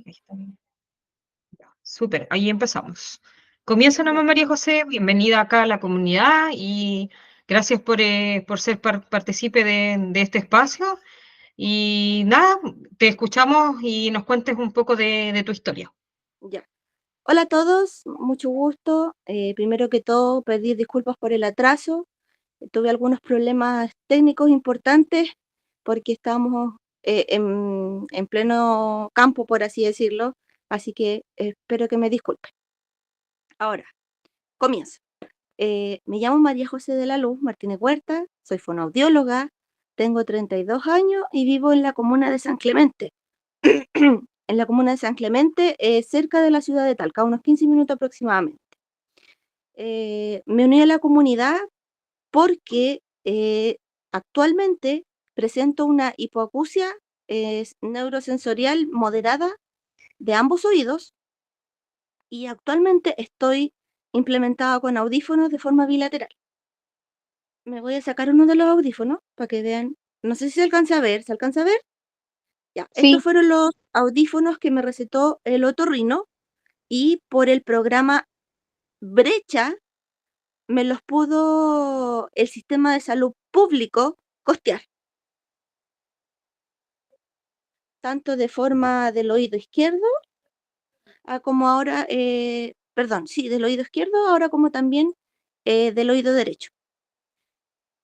Ahí está. Súper, ahí empezamos. Comienza Ya. nomás, María José, bienvenida acá a la comunidad y gracias por ser partícipe de este espacio. Y nada, te escuchamos y nos cuentes un poco de tu historia. Ya. Hola a todos, mucho gusto. Primero que todo, pedir disculpas por el atraso. Tuve algunos problemas técnicos importantes porque estábamos en pleno campo, por así decirlo. Así que espero que me disculpen. Ahora, comienzo. Me llamo María José de la Luz Martínez Huerta, soy fonoaudióloga, tengo 32 años y vivo en la comuna de San Clemente. En la comuna de San Clemente, cerca de la ciudad de Talca, unos 15 minutos aproximadamente. Me uní a la comunidad porque actualmente presento una hipoacusia neurosensorial moderada de ambos oídos y actualmente estoy implementada con audífonos de forma bilateral. Me voy a sacar uno de los audífonos para que vean. No sé si se alcanza a ver. ¿Se alcanza a ver? Ya, estos Sí. fueron los audífonos que me recetó el otorrino y por el programa Brecha me los pudo el sistema de salud público costear, tanto de forma del oído izquierdo, como ahora, perdón, sí, del oído izquierdo, ahora como también del oído derecho.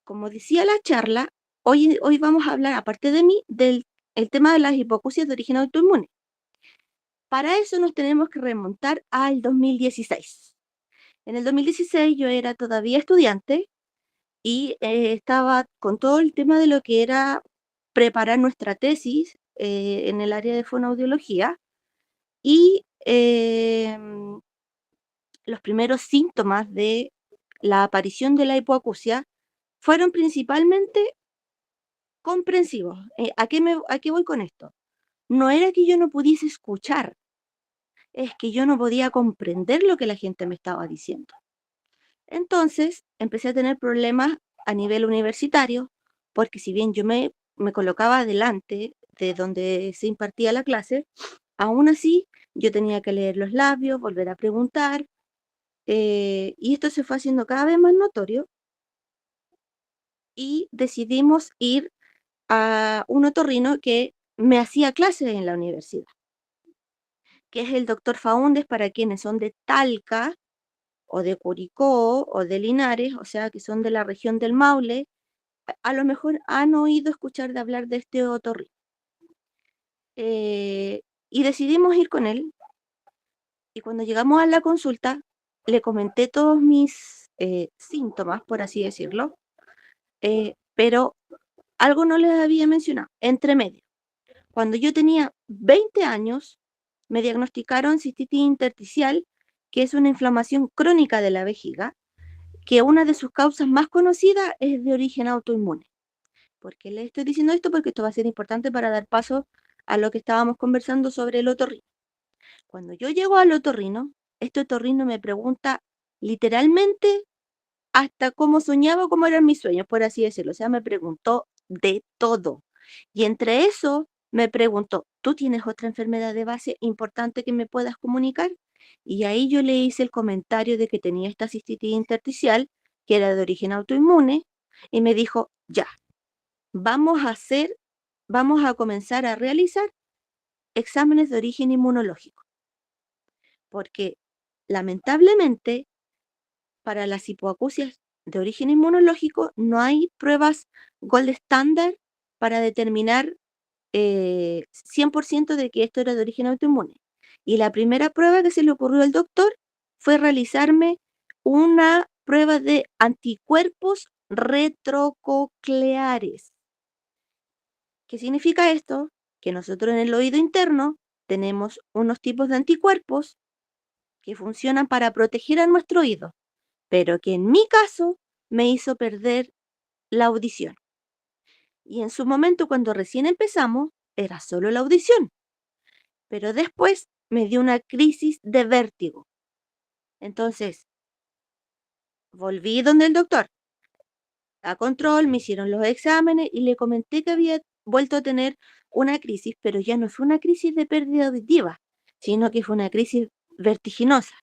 Como decía la charla, hoy vamos a hablar, aparte de mí, del el tema de las hipoacusias de origen autoinmune. Para eso nos tenemos que remontar al 2016. En el 2016 yo era todavía estudiante y estaba con todo el tema de lo que era preparar nuestra tesis en el área de fonoaudiología y los primeros síntomas de la aparición de la hipoacusia fueron principalmente comprensivos. ¿A qué voy con esto? No era que yo no pudiese escuchar, es que yo no podía comprender lo que la gente me estaba diciendo. Entonces empecé a tener problemas a nivel universitario, porque si bien yo me colocaba delante de donde se impartía la clase, aún así yo tenía que leer los labios, volver a preguntar, y esto se fue haciendo cada vez más notorio y decidimos ir a un otorrino que me hacía clases en la universidad, que es el doctor Faúndes para quienes son de Talca o de Curicó o de Linares, o sea, que son de la región del Maule. A lo mejor han oído escuchar de hablar de este otorrino. Y decidimos ir con él. Y cuando llegamos a la consulta, le comenté todos mis síntomas, por así decirlo, pero algo no les había mencionado, entre medio. Cuando yo tenía 20 años, me diagnosticaron cistitis intersticial, que es una inflamación crónica de la vejiga, que una de sus causas más conocidas es de origen autoinmune. ¿Por qué les estoy diciendo esto? Porque esto va a ser importante para dar paso a lo que estábamos conversando sobre el otorrino. Cuando yo llego al otorrino, este otorrino me pregunta literalmente hasta cómo soñaba, cómo eran mis sueños, por así decirlo. O sea, me preguntó de todo. Y entre eso me preguntó, ¿tú tienes otra enfermedad de base importante que me puedas comunicar? Y ahí yo le hice el comentario de que tenía esta cistitis intersticial, que era de origen autoinmune, y me dijo, ya, vamos a hacer, vamos a comenzar a realizar exámenes de origen inmunológico, porque lamentablemente para las hipoacusias de origen inmunológico no hay pruebas gold standard para determinar 100% de que esto era de origen autoinmune. Y la primera prueba que se le ocurrió al doctor fue realizarme una prueba de anticuerpos retrococleares. ¿Qué significa esto? Que nosotros en el oído interno tenemos unos tipos de anticuerpos que funcionan para proteger a nuestro oído, pero que en mi caso me hizo perder la audición. Y en su momento, cuando recién empezamos, era solo la audición, pero después me dio una crisis de vértigo. Entonces, volví donde el doctor, a control, me hicieron los exámenes y le comenté que había vuelto a tener una crisis, pero ya no fue una crisis de pérdida auditiva, sino que fue una crisis vertiginosa.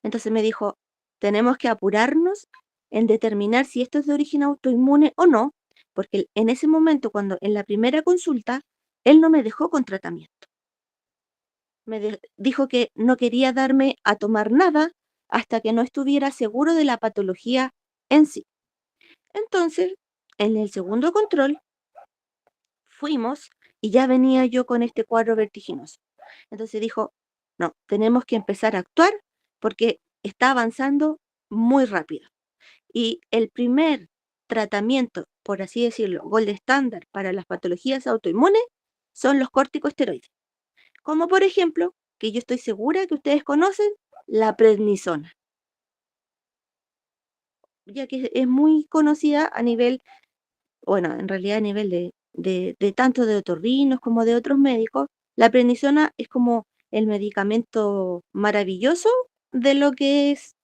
Entonces me dijo, tenemos que apurarnos en determinar si esto es de origen autoinmune o no, porque en ese momento, cuando en la primera consulta, él no me dejó con tratamiento. Dijo que no quería darme a tomar nada hasta que no estuviera seguro de la patología en sí. Entonces, en el segundo control, fuimos y ya venía yo con este cuadro vertiginoso. Entonces dijo, no, tenemos que empezar a actuar porque está avanzando muy rápido. Y el primer tratamiento, por así decirlo, gold estándar para las patologías autoinmunes son los corticosteroides. Como por ejemplo, que yo estoy segura que ustedes conocen, la prednisona, ya que es muy conocida a nivel, bueno, en realidad a nivel de tanto de otorrinos como de otros médicos. La prednisona es como el medicamento maravilloso de lo que es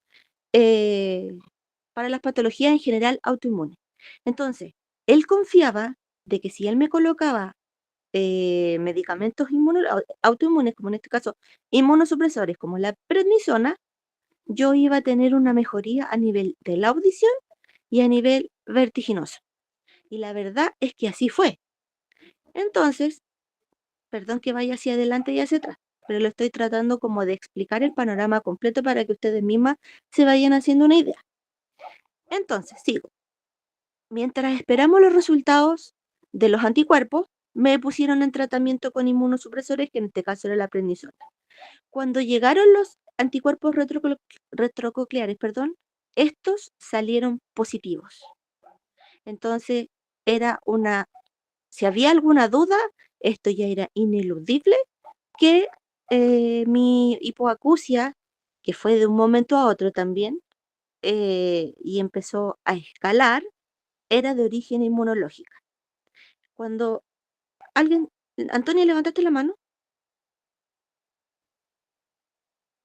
para las patologías en general autoinmunes. Entonces, él confiaba de que si él me colocaba medicamentos autoinmunes, como en este caso inmunosupresores, como la prednisona, yo iba a tener una mejoría a nivel de la audición y a nivel vertiginoso. Y la verdad es que así fue. Entonces, perdón que vaya hacia adelante y hacia atrás, pero lo estoy tratando como de explicar el panorama completo para que ustedes mismas se vayan haciendo una idea. Entonces, sigo. Mientras esperamos los resultados de los anticuerpos, me pusieron en tratamiento con inmunosupresores, que en este caso era la prednisona. Cuando llegaron los anticuerpos retrococleares, estos salieron positivos. Entonces, si había alguna duda, esto ya era ineludible, que mi hipoacusia, que fue de un momento a otro también, y empezó a escalar, era de origen inmunológica. Cuando alguien, Antonia, ¿levantaste la mano?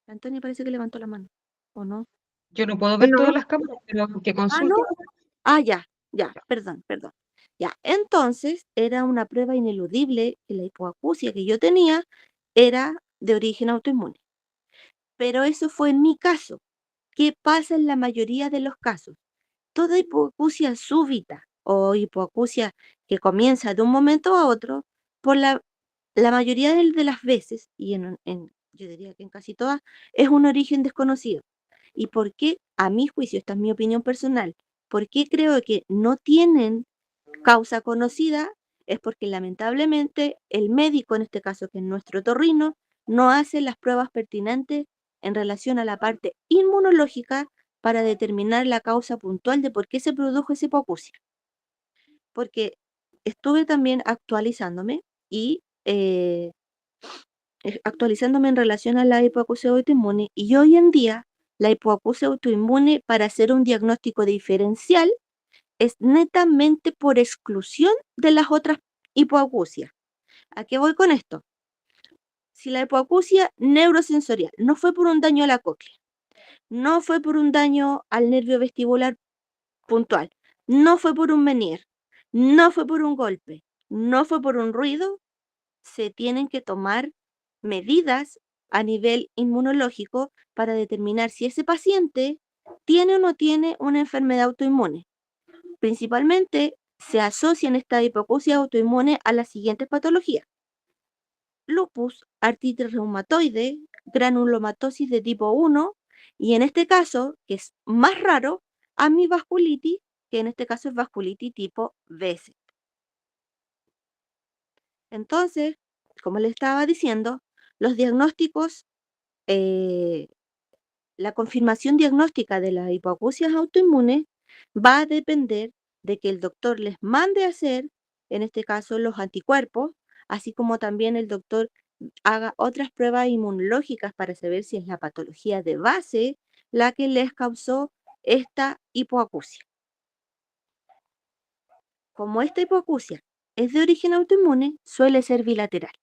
Antonia parece que levantó la mano, ¿o no? Yo no puedo ver todas las cámaras, pero que Ah, no. consulte. Ya, perdón. Ya, entonces era una prueba ineludible que la hipoacusia que yo tenía era de origen autoinmune. Pero eso fue en mi caso. ¿Qué pasa en la mayoría de los casos? Toda hipoacusia súbita o hipoacusia que comienza de un momento a otro, por la mayoría de las veces, y yo diría que en casi todas, es un origen desconocido. ¿Y por qué? A mi juicio, esta es mi opinión personal, ¿por qué creo que no tienen causa conocida? Es porque lamentablemente el médico, en este caso que es nuestro otorrino, no hace las pruebas pertinentes en relación a la parte inmunológica para determinar la causa puntual de por qué se produjo esa hipoacusia. Porque estuve también actualizándome y actualizándome en relación a la hipoacusia autoinmune, y hoy en día la hipoacusia autoinmune, para hacer un diagnóstico diferencial, es netamente por exclusión de las otras hipoacusias. ¿A qué voy con esto? Si la hipoacusia neurosensorial no fue por un daño a la cóclea, no fue por un daño al nervio vestibular puntual, no fue por un Menier, no fue por un golpe, no fue por un ruido, se tienen que tomar medidas a nivel inmunológico para determinar si ese paciente tiene o no tiene una enfermedad autoinmune. Principalmente se asocian esta hipoacusia autoinmune a las siguientes patologías: lupus, artritis reumatoide, granulomatosis de tipo 1, y en este caso, que es más raro, amivasculitis, que en este caso es vasculitis tipo B-C. Entonces, como les estaba diciendo, los diagnósticos, la confirmación diagnóstica de las hipoacusias autoinmunes va a depender de que el doctor les mande a hacer, en este caso, los anticuerpos, así como también el doctor haga otras pruebas inmunológicas para saber si es la patología de base la que les causó esta hipoacusia. Como esta hipoacusia es de origen autoinmune, suele ser bilateral.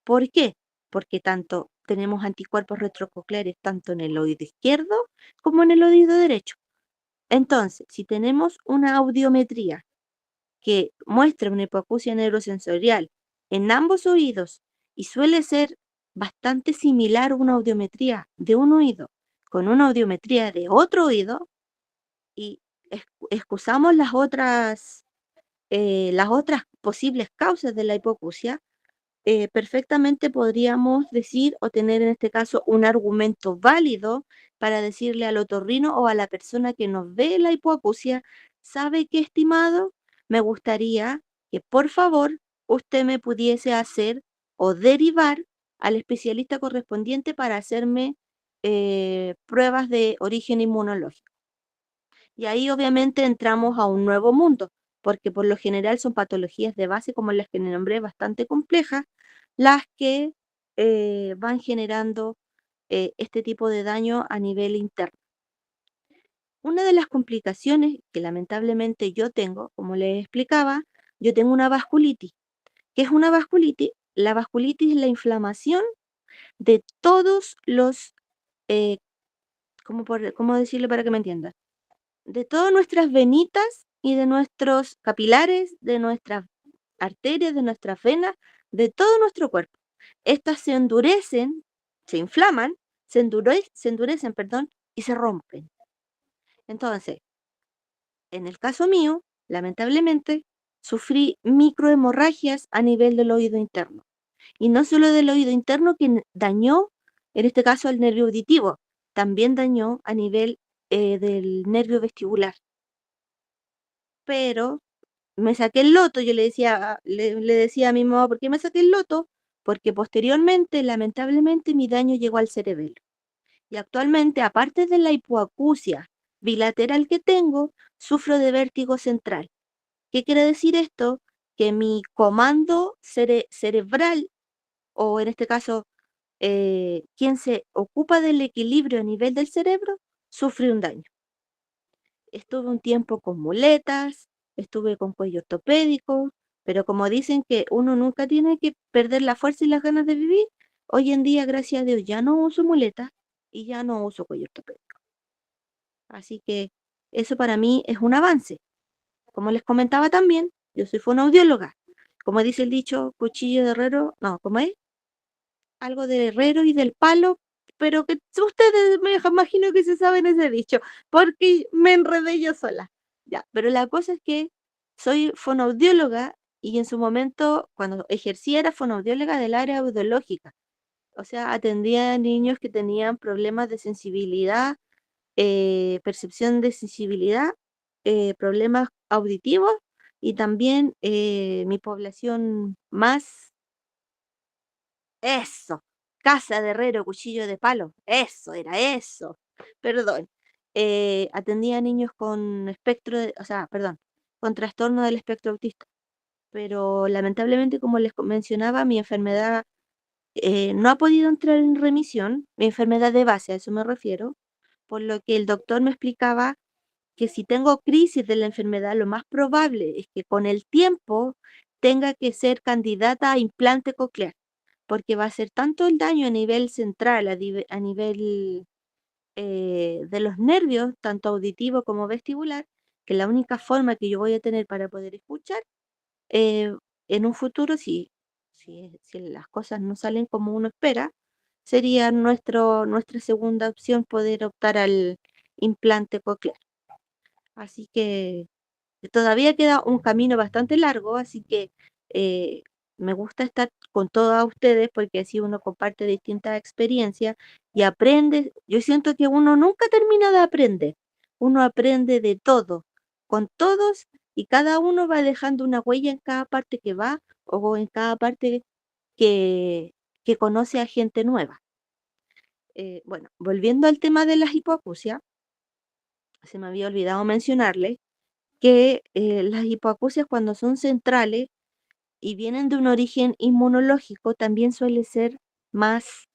¿Por qué? Porque tanto tenemos anticuerpos retrococleares tanto en el oído izquierdo como en el oído derecho. Entonces, si tenemos una audiometría que muestra una hipoacusia neurosensorial en ambos oídos y suele ser bastante similar una audiometría de un oído con una audiometría de otro oído y excusamos las otras posibles causas de la hipoacusia, perfectamente podríamos decir o tener en este caso un argumento válido para decirle al otorrino o a la persona que nos ve la hipoacusia, ¿sabe qué, estimado? Me gustaría que por favor usted me pudiese hacer o derivar al especialista correspondiente para hacerme pruebas de origen inmunológico. Y ahí obviamente entramos a un nuevo mundo, porque por lo general son patologías de base, como las que nombré, bastante complejas, las que van generando este tipo de daño a nivel interno. Una de las complicaciones que lamentablemente yo tengo, como les explicaba, yo tengo una vasculitis. ¿Qué es una vasculitis? La vasculitis es la inflamación de todos los, eh, ¿cómo decirlo para que me entiendan? De todas nuestras venitas y de nuestros capilares, de nuestras arterias, de nuestras venas, de todo nuestro cuerpo. Estas se endurecen, se inflaman, se endurecen, perdón, y se rompen. Entonces, en el caso mío, lamentablemente, sufrí microhemorragias a nivel del oído interno. Y no solo del oído interno que dañó, en este caso, el nervio auditivo, también dañó a nivel del nervio vestibular. Pero me saqué el loto, yo le decía a mi mamá, ¿por qué me saqué el loto? Porque posteriormente, lamentablemente, mi daño llegó al cerebelo. Y actualmente, aparte de la hipoacusia bilateral que tengo, sufro de vértigo central. ¿Qué quiere decir esto? Que mi comando cerebral, o en este caso, quien se ocupa del equilibrio a nivel del cerebro, sufre un daño. Estuve un tiempo con muletas, estuve con cuello ortopédico, pero como dicen que uno nunca tiene que perder la fuerza y las ganas de vivir, hoy en día, gracias a Dios, ya no uso muletas y ya no uso cuello ortopédico. Así que eso para mí es un avance. Como les comentaba también, yo soy fonoaudióloga. Como dice el dicho, cuchillo de herrero, no, ¿cómo es? Algo de herrero y del palo, pero que ustedes me imagino que se saben ese dicho, porque me enredé yo sola. Ya, pero la cosa es que soy fonoaudióloga y en su momento, cuando ejercía, era fonoaudióloga del área audiológica. O sea, atendía a niños que tenían problemas de sensibilidad, percepción de sensibilidad, problemas auditivos y también mi población más, eso, casa de herrero, cuchillo de palo, eso, era eso, perdón. Atendía a niños con o sea, perdón, con trastorno del espectro autista. Pero lamentablemente, como les mencionaba, mi enfermedad no ha podido entrar en remisión, mi enfermedad de base, a eso me refiero, por lo que el doctor me explicaba que si tengo crisis de la enfermedad, lo más probable es que con el tiempo tenga que ser candidata a implante coclear, porque va a ser tanto el daño a nivel central, a nivel de los nervios, tanto auditivo como vestibular, que la única forma que yo voy a tener para poder escuchar eh, en un futuro, si las cosas no salen como uno espera, sería nuestra segunda opción poder optar al implante coclear. Así que todavía queda un camino bastante largo, así que eh, me gusta estar con todas ustedes porque así uno comparte distintas experiencias y aprende. Yo siento que uno nunca termina de aprender. Uno aprende de todo, con todos y cada uno va dejando una huella en cada parte que va o en cada parte que, que conoce a gente nueva. Bueno, volviendo al tema de las hipoacusia, se me había olvidado mencionarle que las hipoacusias cuando son centrales y vienen de un origen inmunológico también suele ser más,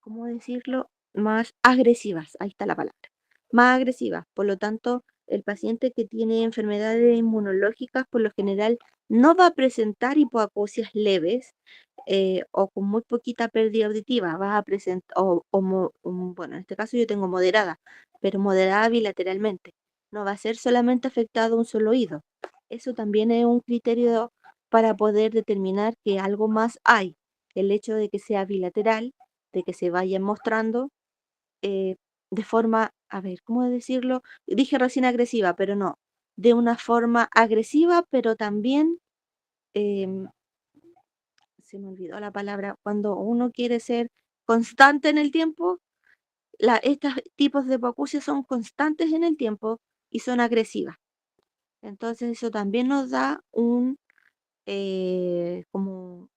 ¿cómo decirlo? Más agresivas, ahí está la palabra, más agresivas. Por lo tanto, el paciente que tiene enfermedades inmunológicas por lo general no va a presentar hipoacusias leves o con muy poquita pérdida auditiva, va a presentar, bueno, en este caso yo tengo moderada, pero moderada bilateralmente. No va a ser solamente afectado un solo oído. Eso también es un criterio para poder determinar que algo más hay. el hecho de que sea bilateral, de que se vayan mostrando de forma, a ver, ¿cómo decirlo? Dije recién agresiva, pero no, de una forma agresiva, pero también, em, se me olvidó la palabra, cuando uno quiere ser constante en el tiempo, estos tipos de hipoacusia son constantes en el tiempo y son agresivas. Entonces eso también nos da como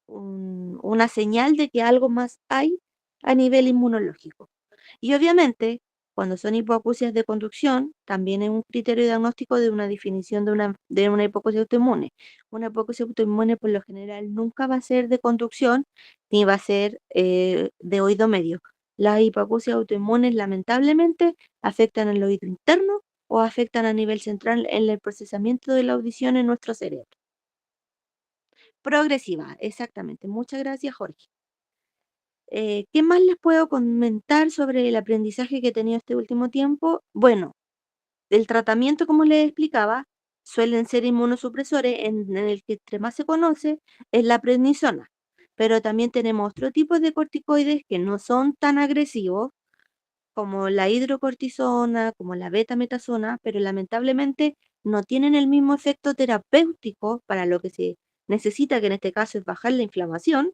una señal de que algo más hay a nivel inmunológico. Y obviamente, cuando son hipoacusias de conducción, también es un criterio diagnóstico de una definición de una hipoacusia autoinmune. Una hipoacusia autoinmune por lo general nunca va a ser de conducción ni va a ser de oído medio. Las hipoacusias autoinmunes lamentablemente afectan el oído interno o afectan a nivel central en el procesamiento de la audición en nuestro cerebro. Progresiva, exactamente. Muchas gracias, Jorge. ¿Qué más les puedo comentar sobre el aprendizaje que he tenido este último tiempo? Bueno, el tratamiento, como les explicaba, suelen ser inmunosupresores, en el que entre más se conoce es la prednisona. Pero también tenemos otro tipo de corticoides que no son tan agresivos, como la hidrocortisona, como la betametasona, pero lamentablemente no tienen el mismo efecto terapéutico para lo que se necesita, que en este caso es bajar la inflamación,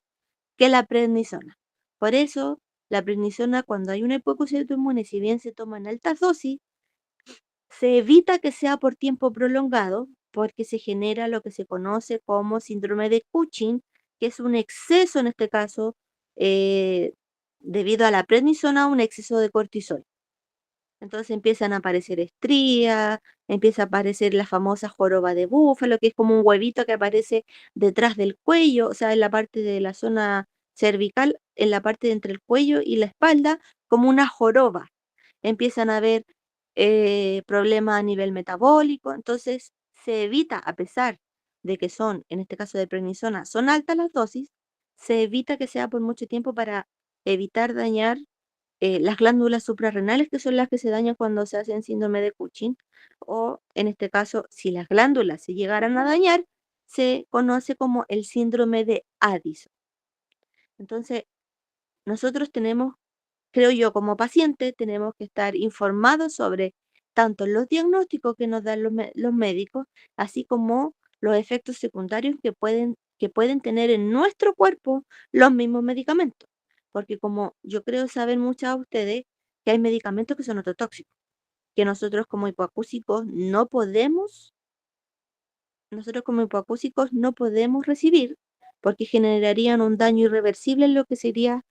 que la prednisona. Por eso, la prednisona, cuando hay una hipoacusia autoinmune, si bien se toma en altas dosis, se evita que sea por tiempo prolongado, porque se genera lo que se conoce como síndrome de Cushing, que es un exceso, en este caso, eh, debido a la prednisona, un exceso de cortisol. Entonces empiezan a aparecer estrías, empieza a aparecer la famosa joroba de búfalo, que es como un huevito que aparece detrás del cuello, o sea, en la parte de la zona cervical, en la parte de entre el cuello y la espalda, como una joroba. Empiezan a haber problemas a nivel metabólico, entonces se evita, a pesar de que son, en este caso de prednisona, son altas las dosis, se evita que sea por mucho tiempo para evitar dañar las glándulas suprarrenales, que son las que se dañan cuando se hacen síndrome de Cushing, o en este caso, si las glándulas se llegaran a dañar, se conoce como el síndrome de Addison. Entonces, nosotros tenemos, creo yo, como paciente, tenemos que estar informados sobre tanto los diagnósticos que nos dan los médicos, así como los efectos secundarios que pueden tener en nuestro cuerpo los mismos medicamentos. Porque como yo creo saben muchas de ustedes, que hay medicamentos que son ototóxicos, que nosotros como hipoacúsicos no podemos recibir, porque generarían un daño irreversible en lo que sería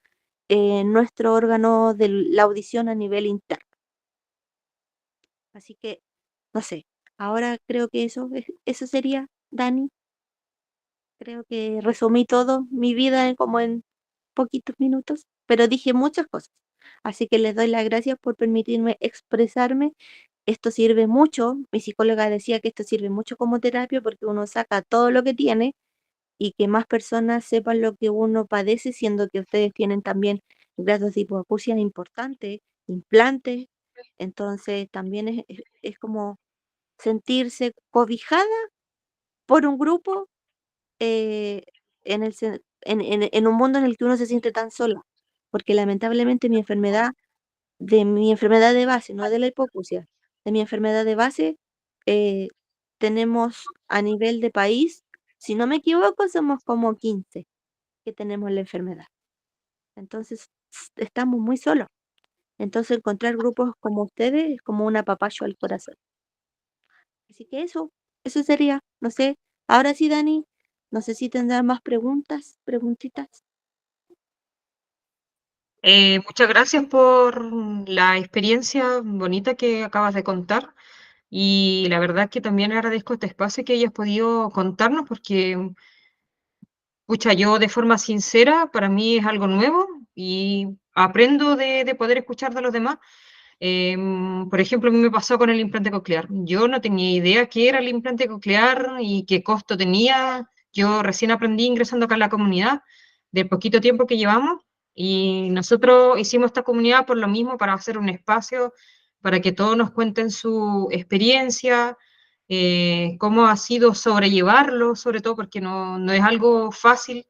nuestro órgano de la audición a nivel interno. Así que, no sé, ahora creo que eso sería, Dani. Creo que resumí todo mi vida como en poquitos minutos, pero dije muchas cosas. Así que les doy las gracias por permitirme expresarme. Esto sirve mucho. Mi psicóloga decía que esto sirve mucho como terapia porque uno saca todo lo que tiene y que más personas sepan lo que uno padece, siendo que ustedes tienen también grados de hipoacusia importantes, implantes. Entonces también es como sentirse cobijada por un grupo eh, en un mundo en el que uno se siente tan sola. Porque lamentablemente de mi enfermedad de base, no de la hipoacusia, de mi enfermedad de base, eh, tenemos a nivel de país, si no me equivoco, somos como 15 que tenemos la enfermedad. Entonces, estamos muy solos. Entonces, encontrar grupos como ustedes es como un apapacho al corazón. Así que eso sería, no sé. Ahora sí, Dani, no sé si tendrás más preguntitas. Muchas gracias por la experiencia bonita que acabas de contar y la verdad que también agradezco este espacio que hayas podido contarnos porque, pucha, yo de forma sincera, para mí es algo nuevo y aprendo de poder escuchar de los demás. Por ejemplo, a mí me pasó con el implante coclear. Yo no tenía idea qué era el implante coclear y qué costo tenía. Yo recién aprendí ingresando acá a la comunidad, del poquito tiempo que llevamos, y nosotros hicimos esta comunidad por lo mismo, para hacer un espacio para que todos nos cuenten su experiencia, cómo ha sido sobrellevarlo, sobre todo porque no es algo fácil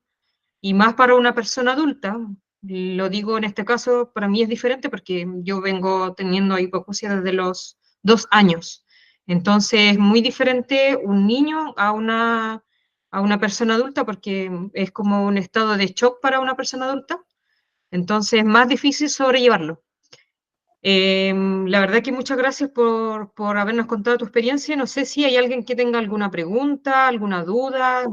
y más para una persona adulta. Lo digo en este caso, para mí es diferente porque yo vengo teniendo hipoacusia desde los 2 años. Entonces, es muy diferente un niño a una persona adulta porque es como un estado de shock para una persona adulta. Entonces, es más difícil sobrellevarlo. La verdad que muchas gracias por habernos contado tu experiencia. No sé si hay alguien que tenga alguna pregunta, alguna duda.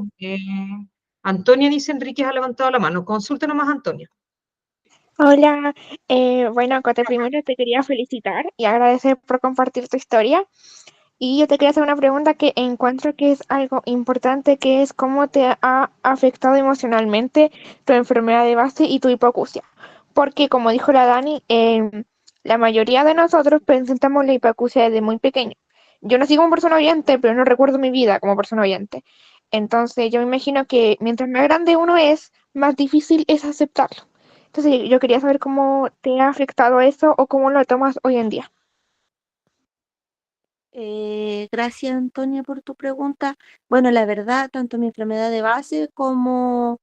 Antonia dice Enríquez ha levantado la mano. Consulta nomás, Antonia. Hola, bueno, Cote, primero te quería felicitar y agradecer por compartir tu historia. Y yo te quería hacer una pregunta que encuentro que es algo importante, que es cómo te ha afectado emocionalmente tu enfermedad de base y tu hipoacusia. Porque como dijo la Dani, la mayoría de nosotros presentamos la hipoacusia desde muy pequeño. Yo nací como persona oyente, pero no recuerdo mi vida como persona oyente. Entonces yo me imagino que mientras más grande uno es, más difícil es aceptarlo. Entonces yo quería saber cómo te ha afectado eso o cómo lo tomas hoy en día. Gracias, Antonia, por tu pregunta. Bueno, la verdad, tanto mi enfermedad de base como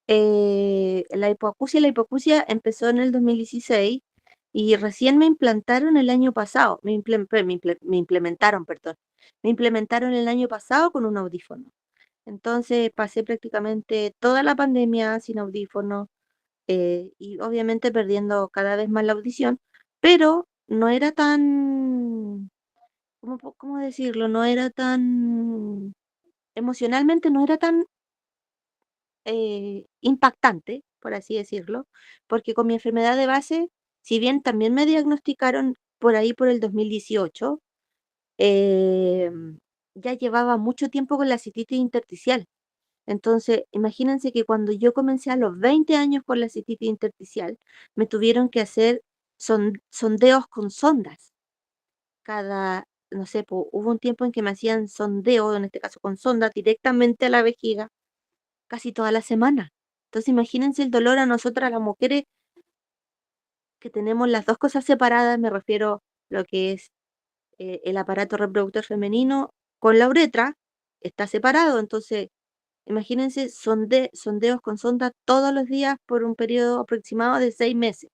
la hipoacusia empezó en el 2016 y recién me implantaron el año pasado, me implementaron, perdón, me implementaron el año pasado con un audífono. Entonces pasé prácticamente toda la pandemia sin audífono, y obviamente perdiendo cada vez más la audición, pero no era tan, ¿cómo decirlo? No era tan, emocionalmente no era tan impactante, por así decirlo, porque con mi enfermedad de base, si bien también me diagnosticaron por ahí por el 2018, ya llevaba mucho tiempo con la cistitis intersticial. Entonces, imagínense que cuando yo comencé a los 20 años con la cistitis intersticial, me tuvieron que hacer sondeos con sondas. No sé, hubo un tiempo en que me hacían sondeo, en este caso con sonda, directamente a la vejiga, casi toda la semana. Entonces, imagínense el dolor a nosotras, las mujeres, que tenemos las dos cosas separadas, me refiero a lo que es el aparato reproductor femenino con la uretra, está separado. Entonces, imagínense sondeos con sonda todos los días por un periodo aproximado de 6 meses.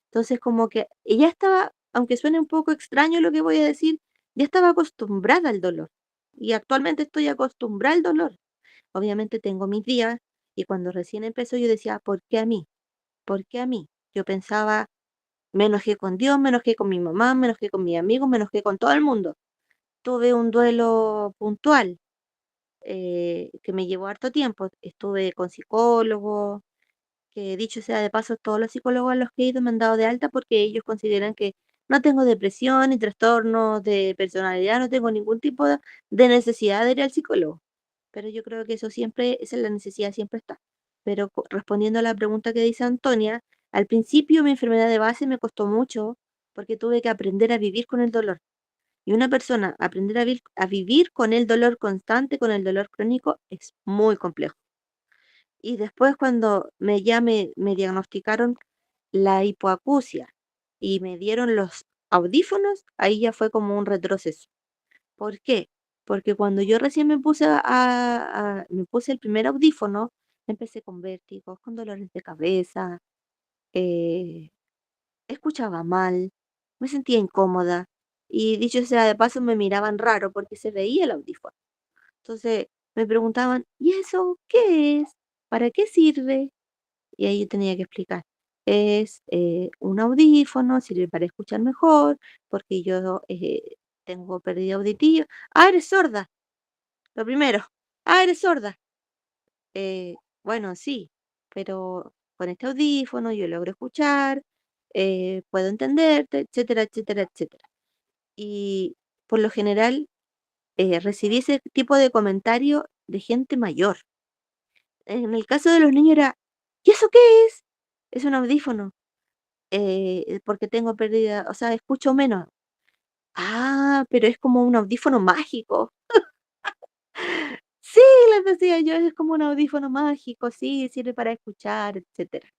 Entonces, como que ella estaba, aunque suene un poco extraño lo que voy a decir, ya estaba acostumbrada al dolor. Y actualmente estoy acostumbrada al dolor. Obviamente tengo mis días y cuando recién empezó yo decía, ¿por qué a mí? ¿Por qué a mí? Yo pensaba, me enojé con Dios, me enojé con mi mamá, me enojé con mis amigos, me enojé con todo el mundo. Tuve un duelo puntual, que me llevó harto tiempo. Estuve con psicólogos, que dicho sea de paso, todos los psicólogos a los que he ido me han dado de alta porque ellos consideran que no tengo depresión ni trastornos de personalidad, no tengo ningún tipo de necesidad de ir al psicólogo. Pero yo creo que eso siempre, esa es la necesidad, siempre está. Pero respondiendo a la pregunta que dice Antonia, al principio mi enfermedad de base me costó mucho porque tuve que aprender a vivir con el dolor. Y una persona aprender a vivir con el dolor constante, con el dolor crónico, es muy complejo. Y después cuando me diagnosticaron la hipoacusia y me dieron los audífonos, ahí ya fue como un retroceso. ¿Por qué? Porque cuando yo recién me puse el primer audífono, empecé con vértigos, con dolores de cabeza, eh, escuchaba mal, me sentía incómoda y dicho sea de paso me miraban raro porque se veía el audífono. Entonces me preguntaban, ¿y eso qué es? ¿Para qué sirve? Y ahí yo tenía que explicar. Es un audífono, sirve para escuchar mejor, porque yo tengo pérdida auditiva. Ah, eres sorda, lo primero. Ah, eres sorda. Eh, bueno, sí, pero con este audífono yo logro escuchar, puedo entenderte, etcétera, etcétera, etcétera. Y por lo general recibí ese tipo de comentario de gente mayor. En el caso de los niños era, ¿y eso qué es? Es un audífono. Porque tengo pérdida, o sea, escucho menos. Ah, pero es como un audífono mágico. Sí, les decía yo, es como un audífono mágico, sí, sirve para escuchar, etcétera.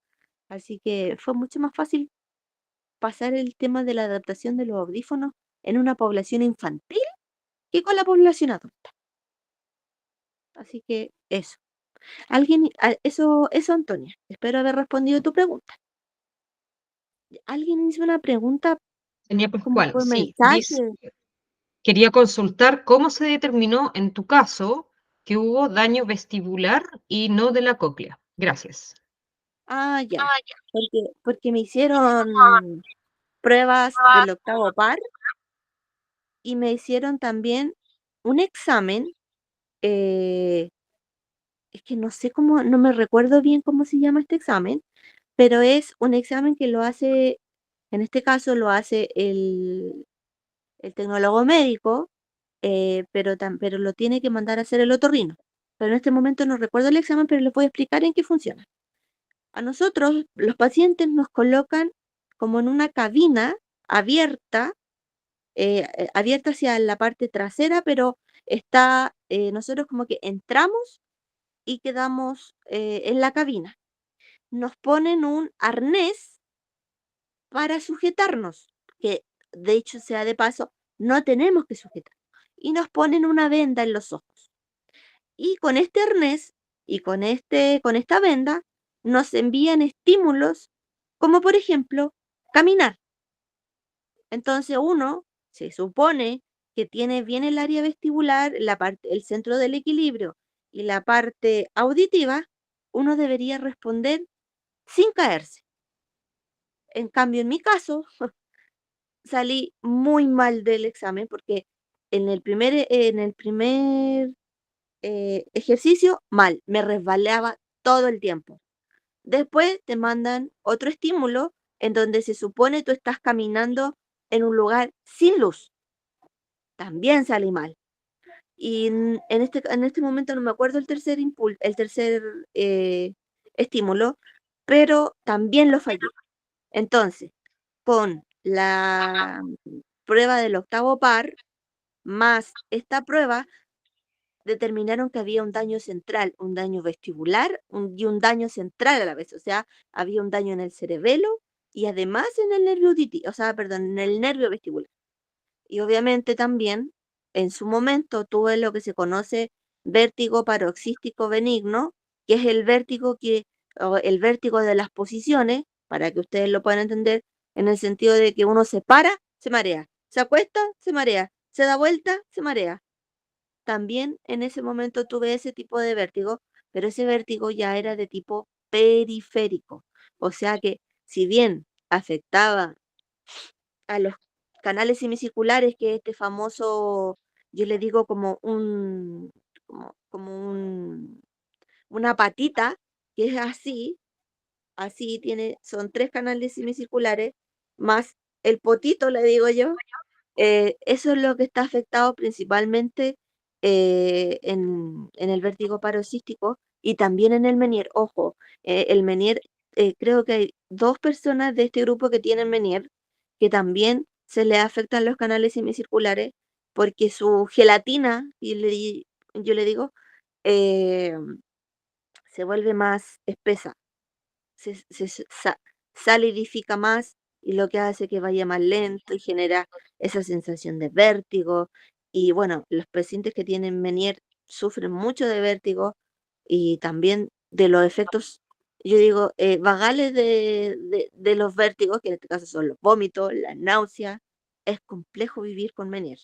Así que fue mucho más fácil pasar el tema de la adaptación de los audífonos en una población infantil que con la población adulta. Así que eso. Eso, Antonia. Espero haber respondido tu pregunta. Alguien hizo una pregunta Tenía como Pascual, por sí. mensaje. Quería consultar cómo se determinó en tu caso que hubo daño vestibular y no de la cóclea. Gracias. Ah, ya. Porque me hicieron pruebas del octavo par y me hicieron también un examen. Es que no sé cómo, no me recuerdo bien cómo se llama este examen, pero es un examen que lo hace, en este caso lo hace el tecnólogo médico, pero lo tiene que mandar a hacer el otorrino. Pero en este momento no recuerdo el examen, pero les voy a explicar en qué funciona. A nosotros, los pacientes nos colocan como en una cabina abierta, abierta hacia la parte trasera, pero nosotros como que entramos y quedamos en la cabina. Nos ponen un arnés para sujetarnos, que de hecho sea de paso, no tenemos que sujetar. Y nos ponen una venda en los ojos. Y con este arnés y con esta venda nos envían estímulos como por ejemplo caminar. Entonces uno se supone que tiene bien el área vestibular, el centro del equilibrio y la parte auditiva, uno debería responder sin caerse. En cambio, en mi caso, salí muy mal del examen porque en el primer ejercicio, mal, me resbalaba todo el tiempo. Después te mandan otro estímulo en donde se supone tú estás caminando en un lugar sin luz. También salí mal. Y en este momento no me acuerdo el tercer estímulo, pero también lo fallé. Entonces, con la prueba del octavo par, más esta prueba, determinaron que había un daño central, un daño vestibular y un daño central a la vez. O sea, había un daño en el cerebelo y además en el nervio auditivo, o sea, perdón, en el nervio vestibular. Y obviamente también, en su momento, tuve lo que se conoce vértigo paroxístico benigno, que es el vértigo de las posiciones, para que ustedes lo puedan entender, en el sentido de que uno se para, se marea, se acuesta, se marea, se da vuelta, se marea. También en ese momento tuve ese tipo de vértigo, pero ese vértigo ya era de tipo periférico. O sea que si bien afectaba a los canales semicirculares, que este famoso, yo le digo una patita, que es así son 3 canales semicirculares, más el potito, le digo yo. Eso es lo que está afectado principalmente en el vértigo paroxístico y también en el Menier. Ojo, el Menier, creo que hay 2 personas de este grupo que tienen Menier, que también se le afectan los canales semicirculares porque su gelatina, yo le digo, eh, se vuelve más espesa, se salidifica más y lo que hace que vaya más lento y genera esa sensación de vértigo. Y bueno, los pacientes que tienen Menier sufren mucho de vértigo y también de los efectos, yo digo, vagales de los vértigos, que en este caso son los vómitos, la náusea. Es complejo vivir con Menier.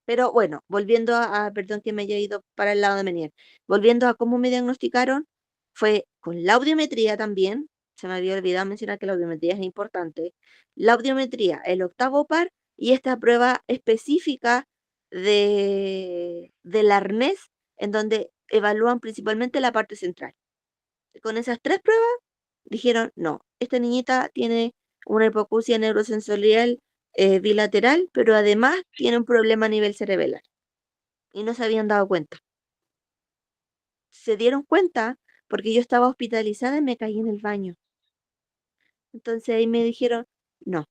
Pero bueno, volviendo perdón que me haya ido para el lado de Menier, volviendo a cómo me diagnosticaron, fue con la audiometría también, se me había olvidado mencionar que la audiometría es importante, la audiometría, el octavo par y esta prueba específica del arnés, en donde evalúan principalmente la parte central. Con esas 3 pruebas dijeron, no, esta niñita tiene una hipoacusia neurosensorial bilateral, pero además tiene un problema a nivel cerebelar. Y no se habían dado cuenta. Se dieron cuenta porque yo estaba hospitalizada y me caí en el baño. Entonces ahí me dijeron, no,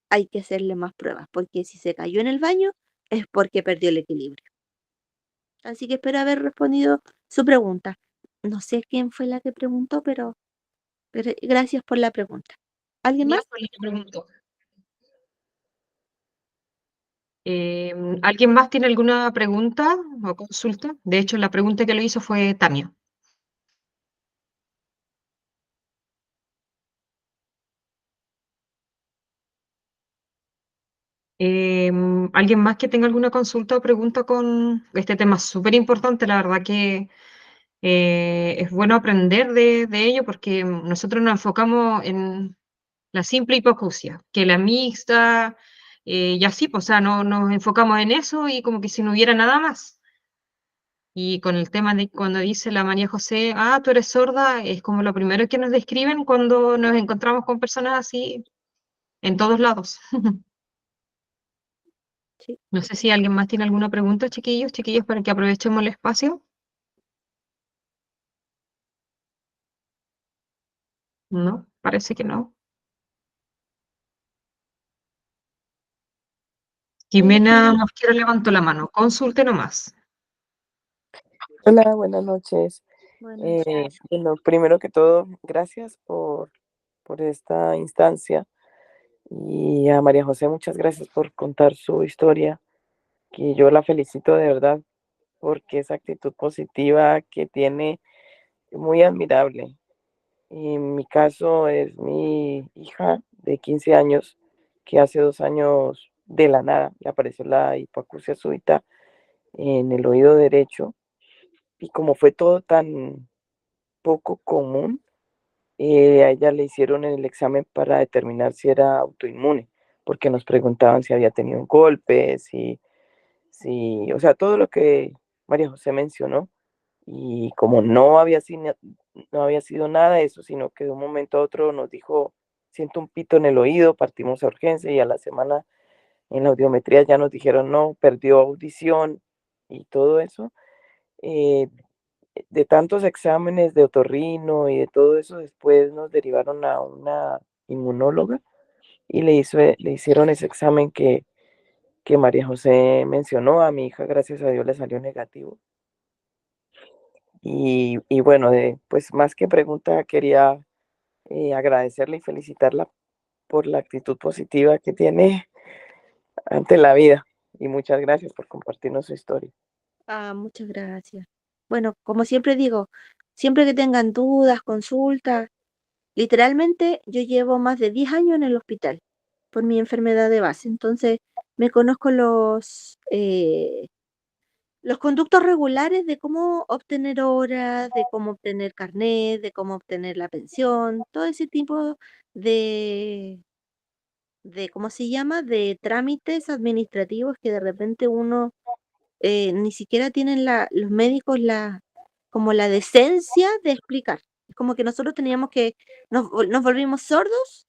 hay que hacerle más pruebas, porque si se cayó en el baño es porque perdió el equilibrio. Así que espero haber respondido su pregunta. No sé quién fue la que preguntó, pero gracias por la pregunta. ¿Alguien Mía más? fue la que preguntó. ¿Alguien más tiene alguna pregunta o consulta? De hecho, la pregunta que lo hizo fue Tamia. ¿Alguien más que tenga alguna consulta o pregunta con este tema? Súper importante, la verdad que es bueno aprender de ello porque nosotros nos enfocamos en la simple hipoacusia, que la mixta, y así, pues, o sea, no nos enfocamos en eso y como que si no hubiera nada más. Y con el tema de cuando dice la María José, ah, tú eres sorda, es como lo primero que nos describen cuando nos encontramos con personas así en todos lados. Sí. No sé si alguien más tiene alguna pregunta, chiquillos, chiquillas, para que aprovechemos el espacio. No, parece que no. Hola, Jimena Jimena. Mosquera levantó la mano. Consulte nomás. Hola, buenas noches. Buenas. Bueno, primero que todo, gracias por esta instancia. Y a María José, muchas gracias por contar su historia, que yo la felicito de verdad porque esa actitud positiva que tiene es muy admirable. Y en mi caso es mi hija de 15 años, que hace 2 años de la nada le apareció la hipoacusia súbita en el oído derecho. Y como fue todo tan poco común, a ella le hicieron el examen para determinar si era autoinmune, porque nos preguntaban si había tenido un golpe, o sea, todo lo que María José mencionó. Y como no había sido nada de eso, sino que de un momento a otro nos dijo, siento un pito en el oído, partimos a urgencia y a la semana en la audiometría ya nos dijeron, no, perdió audición y todo eso. Eh, de tantos exámenes de otorrino y de todo eso, después nos derivaron a una inmunóloga y le hicieron ese examen que María José mencionó. A mi hija, gracias a Dios, le salió negativo. Y bueno, pues más que pregunta, quería agradecerle y felicitarla por la actitud positiva que tiene ante la vida. Y muchas gracias por compartirnos su historia. Ah, muchas gracias. Bueno, como siempre digo, siempre que tengan dudas, consultas, literalmente yo llevo más de 10 años en el hospital por mi enfermedad de base, entonces me conozco los conductos regulares de cómo obtener horas, de cómo obtener carnet, de cómo obtener la pensión, todo ese tipo de, ¿cómo se llama? De trámites administrativos que de repente uno ni siquiera tienen los médicos como la decencia de explicar. Es como que nosotros teníamos que, nos volvimos sordos,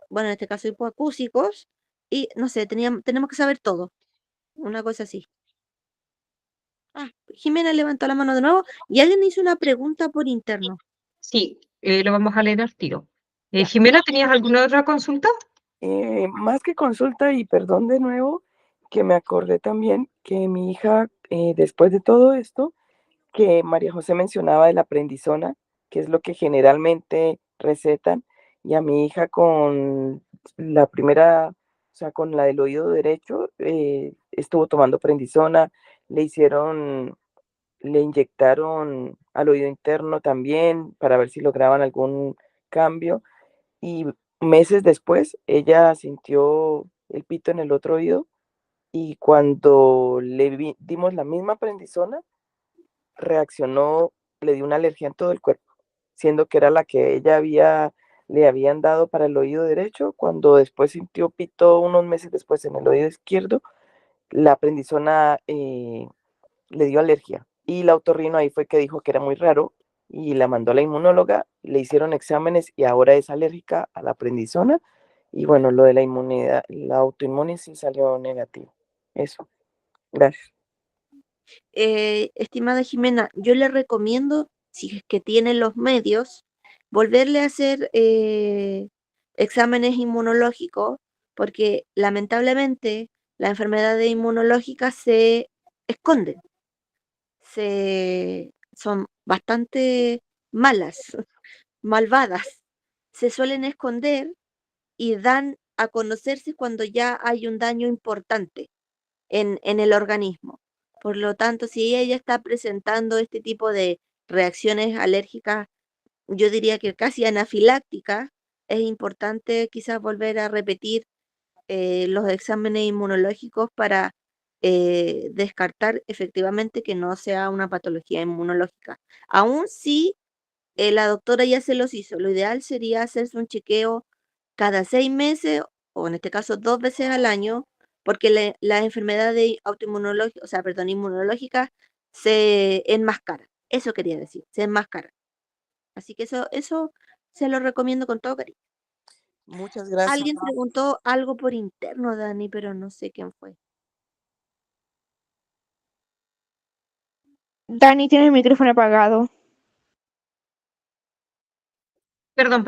bueno, en este caso hipoacúsicos, y no sé, tenemos que saber todo, una cosa así. Ah, Jimena levantó la mano de nuevo y alguien hizo una pregunta por interno. Sí, lo vamos a leer al tiro. Ya. Jimena, ¿tenías alguna otra consulta? Más que consulta y perdón de nuevo, que me acordé también que mi hija, después de todo esto, que María José mencionaba de la prendizona, que es lo que generalmente recetan, y a mi hija con la primera, o sea, con la del oído derecho, estuvo tomando prendizona, le hicieron, le inyectaron al oído interno también para ver si lograban algún cambio, y meses después ella sintió el pito en el otro oído, y cuando dimos la misma prendizona, reaccionó, le dio una alergia en todo el cuerpo, siendo que era la que le habían dado para el oído derecho. Cuando después sintió pito unos meses después en el oído izquierdo, la prendizona le dio alergia. Y la otorrino ahí fue que dijo que era muy raro y la mandó a la inmunóloga, le hicieron exámenes y ahora es alérgica a la prendizona. Y bueno, lo de la inmunidad, la autoinmune sí salió negativo. Eso, gracias. Estimada Jimena, yo le recomiendo, si es que tiene los medios, volverle a hacer exámenes inmunológicos, porque lamentablemente las enfermedades inmunológicas se esconden, son bastante malas, malvadas, se suelen esconder y dan a conocerse cuando ya hay un daño importante en el organismo. Por lo tanto, si ella está presentando este tipo de reacciones alérgicas, yo diría que casi anafilácticas, es importante quizás volver a repetir los exámenes inmunológicos para descartar efectivamente que no sea una patología inmunológica. Aún si la doctora ya se los hizo, lo ideal sería hacerse un chequeo cada 6 meses, o en este caso 2 veces al año, porque las enfermedades autoinmunológicas, o sea, perdón, inmunológicas se enmascaran. Eso quería decir, se enmascaran. Así que eso se lo recomiendo con todo cariño. Muchas gracias. Alguien preguntó algo por interno, Dani, pero no sé quién fue. Dani tiene el micrófono apagado. Perdón.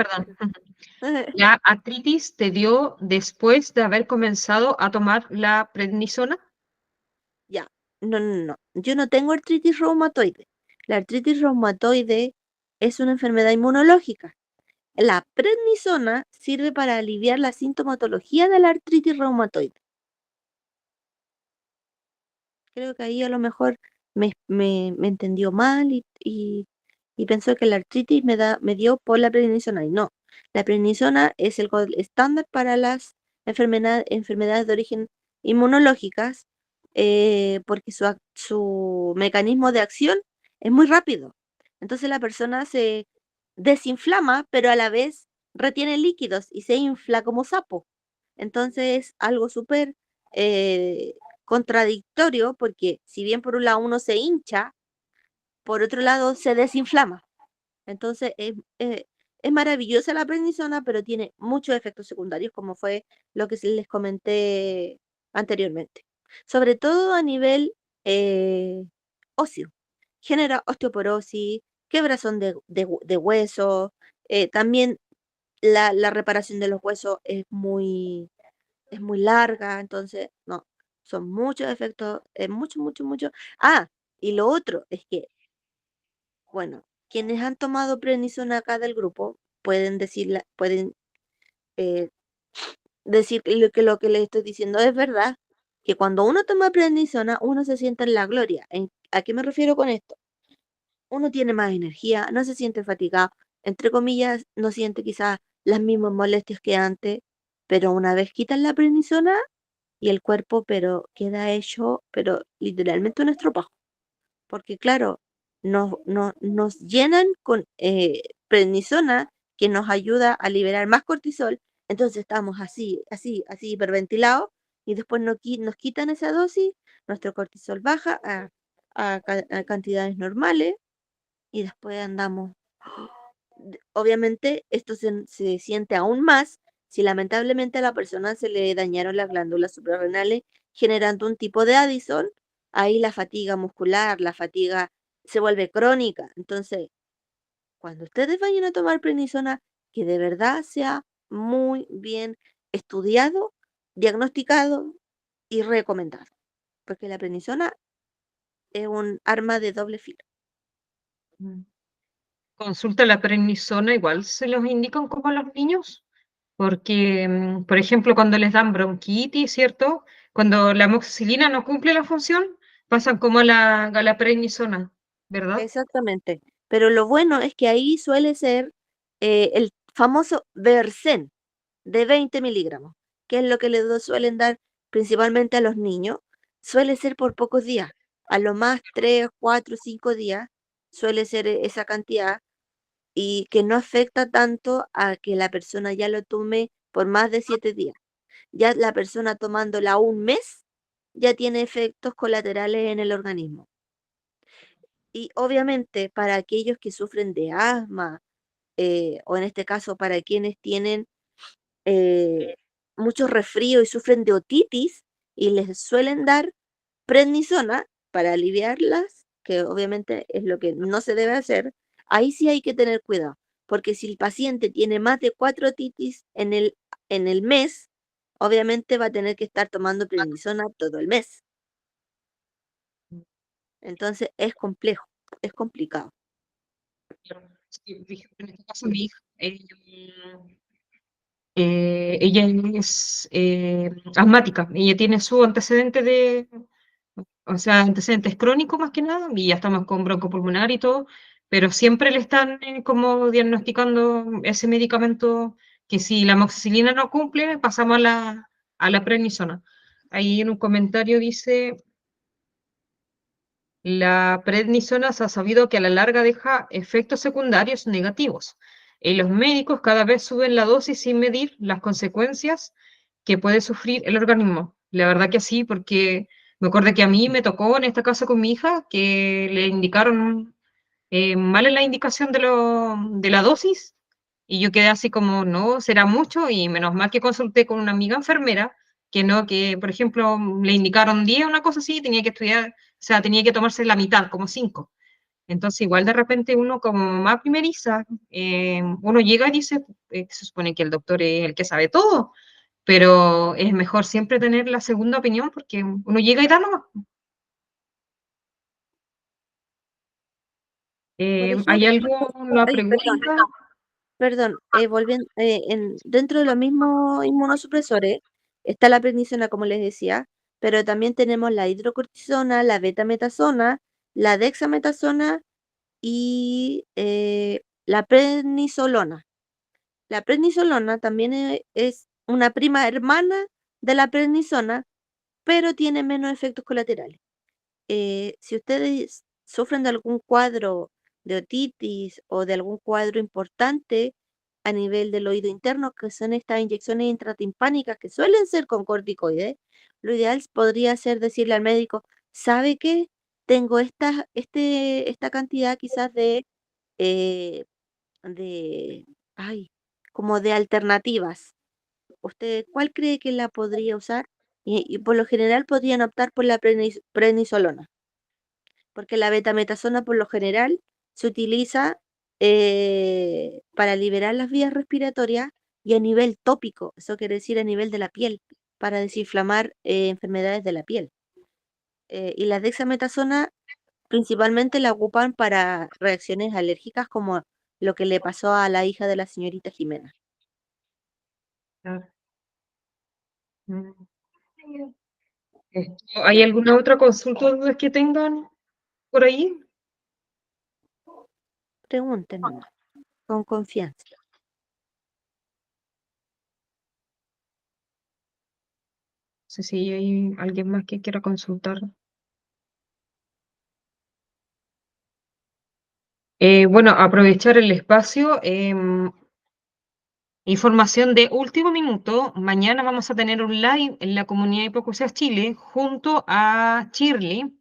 ¿La artritis te dio después de haber comenzado a tomar la prednisona? Ya, no. Yo no tengo artritis reumatoide. La artritis reumatoide es una enfermedad inmunológica. La prednisona sirve para aliviar la sintomatología de la artritis reumatoide. Creo que ahí a lo mejor me entendió mal y pensó que la artritis me dio por la prednisona. Y no, la prednisona es el gold estándar para las enfermedades de origen inmunológicas, porque su mecanismo de acción es muy rápido. Entonces la persona se desinflama, pero a la vez retiene líquidos y se infla como sapo. Entonces es algo súper contradictorio, porque si bien por un lado uno se hincha, por otro lado se desinflama. Entonces es maravillosa la prednisona, pero tiene muchos efectos secundarios, como fue lo que les comenté anteriormente. Sobre todo a nivel óseo. Genera osteoporosis, quebrazón de huesos, también la reparación de los huesos es muy larga, entonces, no, son muchos efectos, mucho. Ah, y lo otro es que, bueno, quienes han tomado prednisona acá del grupo pueden eh, decir que lo que les estoy diciendo es verdad, que cuando uno toma prednisona, uno se siente en la gloria. ¿A qué me refiero con esto? Uno tiene más energía, no se siente fatigado, entre comillas, no siente quizás las mismas molestias que antes, pero una vez quitan la prednisona, y el cuerpo, pero queda hecho, pero literalmente un estropajo. Porque claro, nos llenan con prednisona, que nos ayuda a liberar más cortisol, entonces estamos así hiperventilados, y después nos quitan esa dosis, nuestro cortisol baja a cantidades normales, y después andamos. Obviamente esto se siente aún más si lamentablemente a la persona se le dañaron las glándulas suprarrenales, generando un tipo de Addison. Ahí la fatiga muscular, la fatiga se vuelve crónica. Entonces, cuando ustedes vayan a tomar prednisona, que de verdad sea muy bien estudiado, diagnosticado y recomendado, porque la prednisona es un arma de doble filo. Consulta la prednisona, igual se los indican como a los niños, porque, por ejemplo, cuando les dan bronquitis, ¿cierto? Cuando la amoxicilina no cumple la función, pasan como a la prednisona, ¿verdad? Exactamente. Pero lo bueno es que ahí suele ser el famoso Versén de 20 miligramos, que es lo que suelen dar principalmente a los niños. Suele ser por pocos días, a lo más 3, 4, 5 días suele ser esa cantidad, y que no afecta tanto a que la persona ya lo tome por más de 7 días. Ya la persona tomándola un mes ya tiene efectos colaterales en el organismo. Y obviamente para aquellos que sufren de asma, o en este caso para quienes tienen mucho resfrío y sufren de otitis, y les suelen dar prednisona para aliviarlas, que obviamente es lo que no se debe hacer, ahí sí hay que tener cuidado, porque si el paciente tiene más de 4 otitis en el mes, obviamente va a tener que estar tomando prednisona todo el mes. Entonces es complejo, es complicado. Sí, en este caso, mi hija, ella es asmática, ella tiene su antecedente o sea, antecedentes crónicos más que nada, y ya estamos con broncopulmonar y todo, pero siempre le están como diagnosticando ese medicamento, que si la amoxicilina no cumple, pasamos a a la prednisona. Ahí en un comentario dice, la prednisona se ha sabido que a la larga deja efectos secundarios negativos. Y los médicos cada vez suben la dosis sin medir las consecuencias que puede sufrir el organismo. La verdad que sí, porque me acuerdo que a mí me tocó en este caso con mi hija que le indicaron mal en la indicación de la dosis y yo quedé así como, no, será mucho y menos mal que consulté con una amiga enfermera que no, que por ejemplo le indicaron 10, una cosa así, tenía que estudiar, o sea, tenía que tomarse la mitad, como 5. Entonces igual de repente uno como más primeriza, uno llega y dice, se supone que el doctor es el que sabe todo, pero es mejor siempre tener la segunda opinión porque uno llega y da nomás. Por ¿Hay ejemplo, alguna ay, pregunta? perdón, volviendo, dentro de los mismos inmunosupresores está la prednisona, como les decía, pero también tenemos la hidrocortisona, la betametasona, la dexametasona y la prednisolona. La prednisolona también es una prima hermana de la prednisona, pero tiene menos efectos colaterales. Si ustedes sufren de algún cuadro de otitis o de algún cuadro importante a nivel del oído interno, que son estas inyecciones intratimpánicas que suelen ser con corticoides, lo ideal podría ser decirle al médico, ¿sabe qué? Tengo esta cantidad quizás eh, de, ay, como de alternativas. ¿Usted cuál cree que la podría usar? Y por lo general podrían optar por la prednisolona, porque la betametasona por lo general se utiliza para liberar las vías respiratorias y a nivel tópico, eso quiere decir a nivel de la piel, para desinflamar enfermedades de la piel. Y la dexametasona principalmente la ocupan para reacciones alérgicas como lo que le pasó a la hija de la señorita Jimena. Ah, mm. ¿Hay alguna otra consulta o dudas que tengan por ahí? Pregunten nomás, con confianza. No sé si hay alguien más que quiera consultar. Bueno, aprovechar el espacio. Información de último minuto. Mañana vamos a tener un live en la comunidad Hipoacusias Chile junto a Shirley,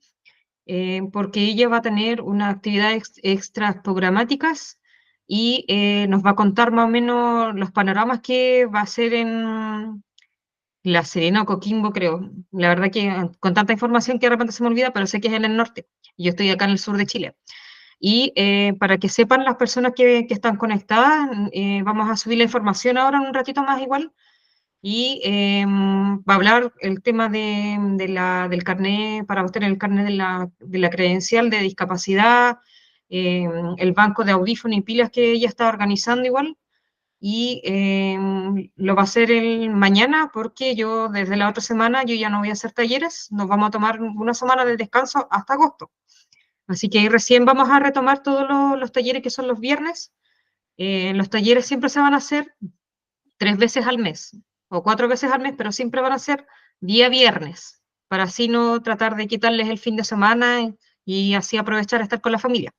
porque ella va a tener una actividad extras programáticas y nos va a contar más o menos los panoramas que va a hacer en La Serena o Coquimbo, creo. La verdad que con tanta información que de repente se me olvida, pero sé que es en el norte. Y yo estoy acá en el sur de Chile. Y para que sepan las personas que están conectadas, vamos a subir la información ahora en un ratito más igual. Y va a hablar el tema del carnet, para obtener el carnet de la credencial de discapacidad, el banco de audífonos y pilas que ella está organizando igual y lo va a hacer el mañana porque yo desde la otra semana yo ya no voy a hacer talleres, nos vamos a tomar una semana de descanso hasta agosto. Así que ahí recién vamos a retomar todos los talleres que son los viernes. Los talleres siempre se van a hacer 3 veces al mes o 4 veces al mes, pero siempre van a ser día viernes, para así no tratar de quitarles el fin de semana y así aprovechar a estar con la familia.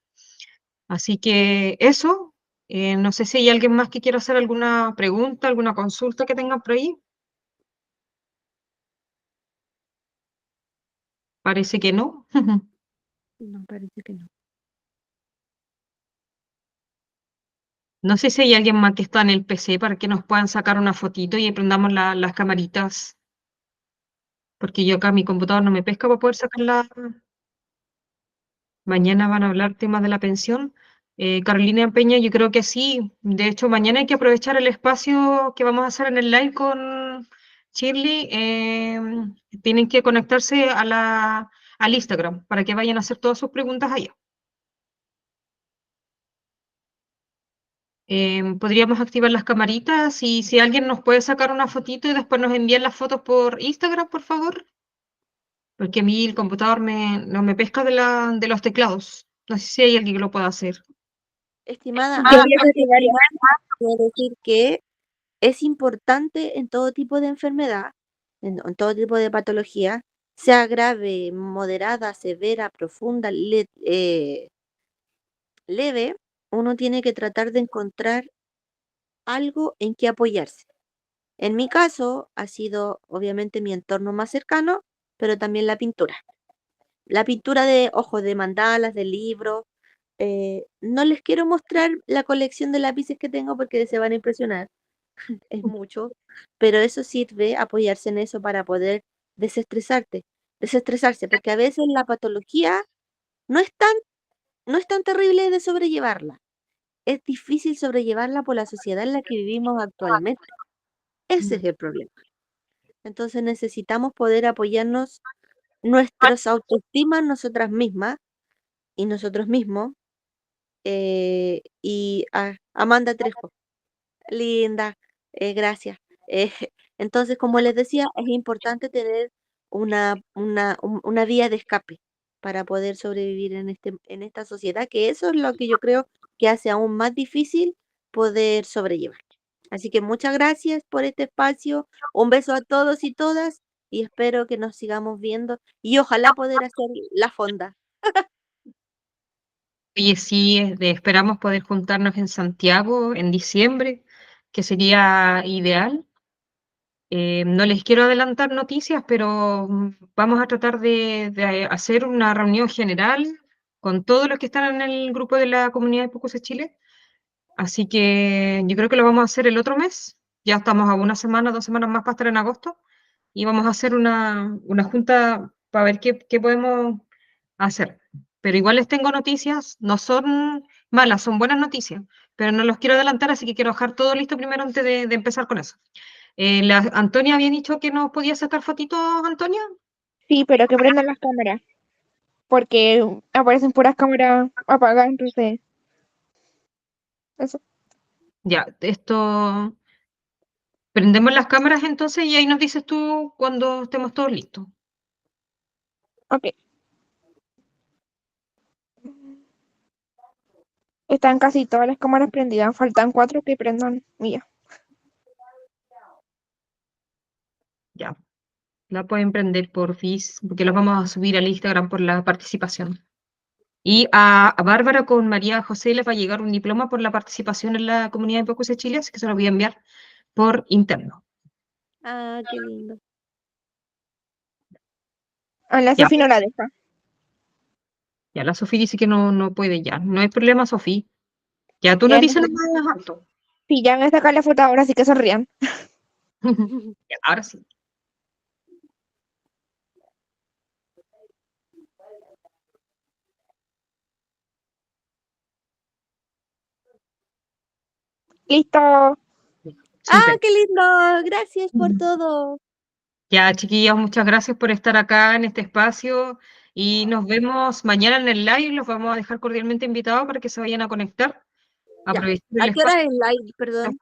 Así que eso, no sé si hay alguien más que quiera hacer alguna pregunta, alguna consulta que tengan por ahí. Parece que no. No, parece que no. No sé si hay alguien más que está en el PC para que nos puedan sacar una fotito y prendamos las camaritas, porque yo acá mi computador no me pesca para poder sacar la... Mañana van a hablar temas de la pensión. Carolina Peña, yo creo que sí. De hecho, mañana hay que aprovechar el espacio que vamos a hacer en el live con Shirley. Tienen que conectarse al Instagram para que vayan a hacer todas sus preguntas allá. Podríamos activar las camaritas y si alguien nos puede sacar una fotito y después nos envían las fotos por Instagram, por favor. Porque a mí el computador no me pesca de los teclados. No sé si hay alguien que lo pueda hacer. Estimada, Yo voy a retirar quiero decir que es importante en todo tipo de enfermedad en todo tipo de patología, sea grave, moderada, severa, profunda, leve, uno tiene que tratar de encontrar algo en que apoyarse. En mi caso, ha sido obviamente mi entorno más cercano, pero también la pintura. La pintura de ojos, de mandalas, de libros. No les quiero mostrar la colección de lápices que tengo porque se van a impresionar, es mucho, pero eso sirve, apoyarse en eso para poder desestresarse, porque a veces la patología no es tan, no es tan terrible de sobrellevarla. Es difícil sobrellevarla por la sociedad en la que vivimos actualmente. Ese es el problema. Entonces necesitamos poder apoyarnos nuestras autoestimas, nosotras mismas y nosotros mismos. Amanda Trejo, linda, gracias. Eh, entonces, como les decía, es importante tener una vía de escape para poder sobrevivir en esta sociedad, que eso es lo que yo creo que hace aún más difícil poder sobrellevar. Así que muchas gracias por este espacio. Un beso a todos y todas y espero que nos sigamos viendo y ojalá poder hacer la fonda. Oye, sí, esperamos poder juntarnos en Santiago en diciembre, que sería ideal. No les quiero adelantar noticias, pero vamos a tratar de hacer una reunión general con todos los que están en el grupo de la comunidad de Pucos de Chile. Así que yo creo que lo vamos a hacer el otro mes. Ya estamos a una semana, 2 semanas más para estar en agosto. Y vamos a hacer una junta para ver qué podemos hacer. Pero igual les tengo noticias, no son malas, son buenas noticias, pero no los quiero adelantar, así que quiero dejar todo listo primero antes de empezar con eso. Antonia había dicho que nos podía sacar fotitos, Antonia. Sí, pero que prendan las cámaras, porque aparecen puras cámaras apagadas, entonces, eso. Ya, esto. Prendemos las cámaras entonces y ahí nos dices tú cuando estemos todos listos. Ok. Están casi todas las cámaras prendidas, faltan 4 que prendan. Mía. Ya, la pueden prender por FIS, porque las vamos a subir al Instagram por la participación. Y a Bárbara con María José les va a llegar un diploma por la participación en la comunidad de Pocos de Chile, así que se lo voy a enviar por interno. Ah, qué lindo. A la Ya, Sofi no la deja. ya la Sofía dice que no puede ya. No hay problema, Sofía. Ya tú nos Ya no. dices lo más alto. Sí, ya van a sacar la foto ahora, así que sonrían. Ya, ahora sí. Listo. Ah, Súper. qué lindo. Gracias por todo. Ya, chiquillas, muchas gracias por estar acá en este espacio y nos vemos mañana en el live. Los vamos a dejar cordialmente invitados para que se vayan a conectar. Ya. Aprovechar el ¿A qué hora espacio es live? Perdón.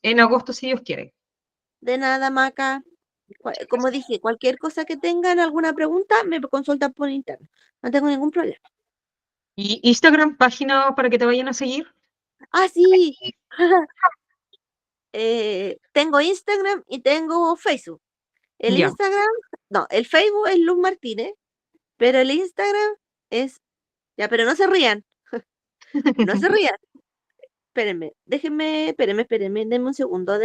en agosto, si Dios quiere. De nada, Maca. Como dije, cualquier cosa que tengan, alguna pregunta, me consultan por interno. No tengo ningún problema. Y Instagram, página para que te vayan a seguir. Ah, sí. Tengo Instagram y tengo Facebook. El Ya. Instagram, no, el Facebook es Luz Martínez, pero el Instagram es, ya, pero no se rían, no se rían. Espérenme, denme un segundo.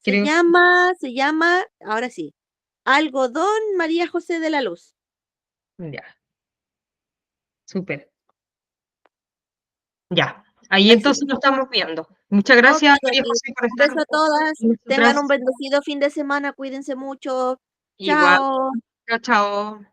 Creo. Se llama, ahora sí, Algodón María José de la Luz. Ya. Súper. Ya. Ahí Ahí sí. entonces nos estamos viendo. Muchas Ok, gracias, María ok. José, por Un estar beso a todas. con Tengan nosotras. un bendecido fin de semana. Cuídense mucho. Igual. Chao. Chao, chao.